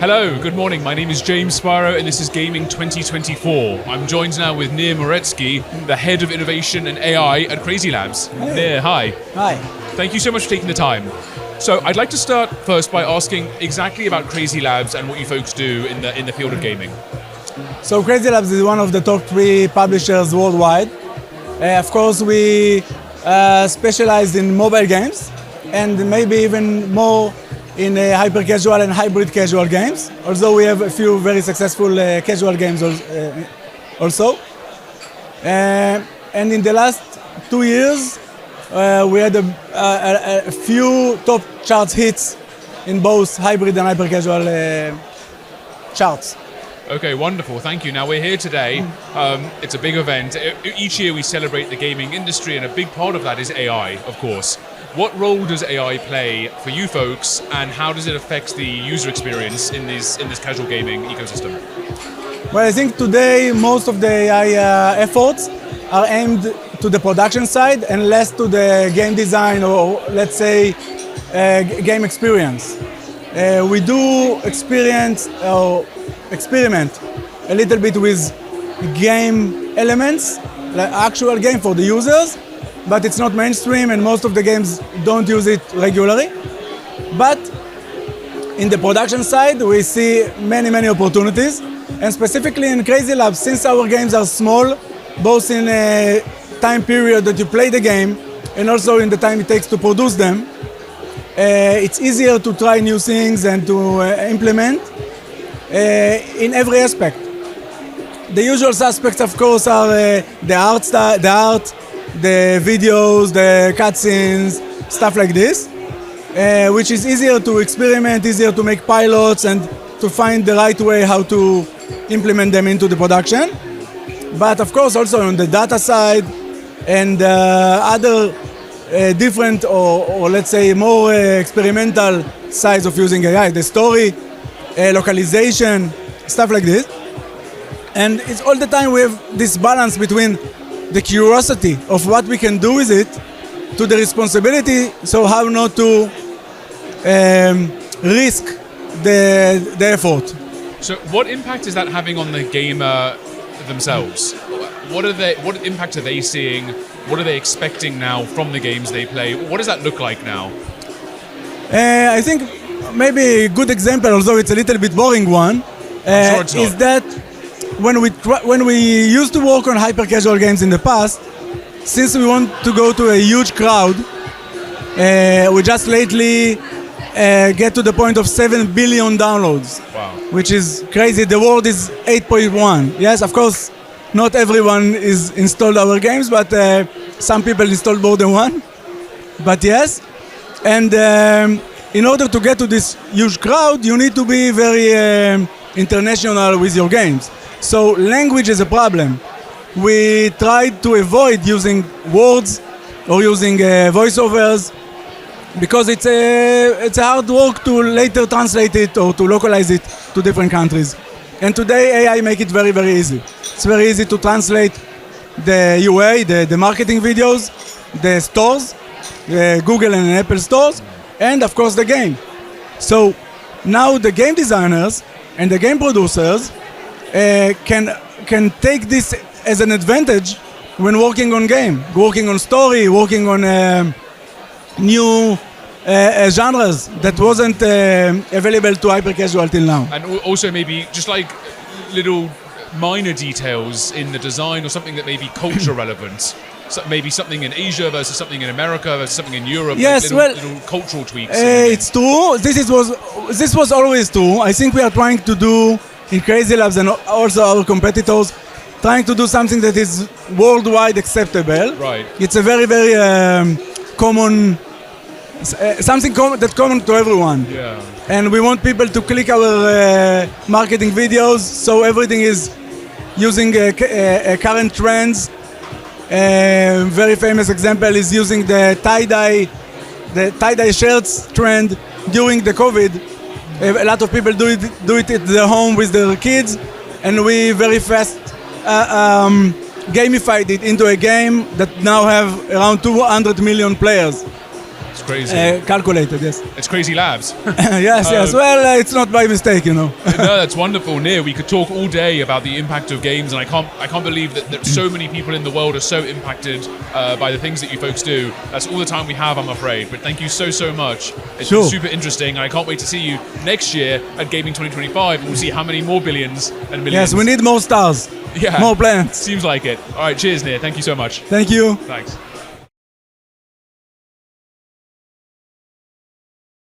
Hello, good morning. My name is James Sparrow and this is Gaming 2024. I'm joined now with Nir Miretzky, the Head of Innovation and AI at CrazyLabs. Hey. Nir, hi. Hi. Thank you so much for taking the time. So I'd like to start first by asking exactly about CrazyLabs and what you folks do in the field of gaming. So CrazyLabs is one of the top 3 publishers worldwide. Of course, we specialize in mobile games and maybe even more in hyper-casual and hybrid casual games, although we have a few very successful casual games also. And in the last 2 years, we had a few top charts hits in both hybrid and hyper-casual charts. Okay, wonderful. Thank you. Now we're here today. It's a big event. Each year we celebrate the gaming industry, and a big part of that is AI, of course. What role does AI play for you folks, and how does it affect the user experience in this casual gaming ecosystem? Well, I think today most of the AI efforts are aimed to the production side and less to the game design or, let's say, game experience. We do experiment a little bit with game elements, like actual game for the users, but it's not mainstream and most of the games don't use it regularly. But in the production side, we see many opportunities, and specifically in CrazyLabs, since our games are small, both in a time period that you play the game and also in the time it takes to produce them, it's easier to try new things and to implement in every aspect. The usual suspects, of course, are the art, the videos, the cutscenes, stuff like this, which is easier to experiment, easier to make pilots, and to find the right way how to implement them into the production. But of course, also on the data side and other different or let's say more experimental sides of using AI, the story, localization, stuff like this. And it's all the time we have this balance between the curiosity of what we can do with it to the responsibility, so how not to risk the effort. So what impact is that having on the gamer themselves? What impact are they seeing? What are they expecting now from the games they play? What does that look like now? I think maybe a good example, although it's a little bit boring one, is that when we used to work on hyper-casual games in the past, since we want to go to a huge crowd, we just lately get to the point of 7 billion downloads. Wow. Which is crazy. The world is 8.1. Yes, of course, not everyone is installed our games, but some people installed more than one. But yes, and in order to get to this huge crowd, you need to be very international with your games. So language is a problem. We tried to avoid using words or using voiceovers because it's a hard work to later translate it or to localize it to different countries. And today AI make it very easy. It's very easy to translate the UA, the marketing videos, the stores, the Google and Apple stores, and of course the game. So now the game designers and the game producers can take this as an advantage when working on game, working on story, working on new genres that wasn't available to hyper-casual till now. And also maybe just like little minor details in the design or something that may be culture relevant. So maybe something in Asia versus something in America versus something in Europe. Yes, like little cultural tweaks. It's true. This was always true. I think we are trying to do in CrazyLabs and also our competitors, trying to do something that is worldwide acceptable. Right. It's a very common, something that's common to everyone. Yeah. And we want people to click our marketing videos, so everything is using current trends. Very famous example is using the tie-dye shirts trend during the COVID. A lot of people do it at their home with their kids, and we very fast gamified it into a game that now have around 200 million players. It's crazy. Calculated, yes. It's CrazyLabs. Yes. Well, it's not by mistake, you know. No, that's wonderful, Nir. We could talk all day about the impact of games, and I can't believe that so many people in the world are so impacted by the things that you folks do. That's all the time we have, I'm afraid. But thank you so much. It's been super interesting, and I can't wait to see you next year at Gaming 2025, and we'll see how many more billions and millions. Yes, we need more stars. Yeah. More planets. Seems like it. All right, cheers, Nir. Thank you so much. Thank you. Thanks.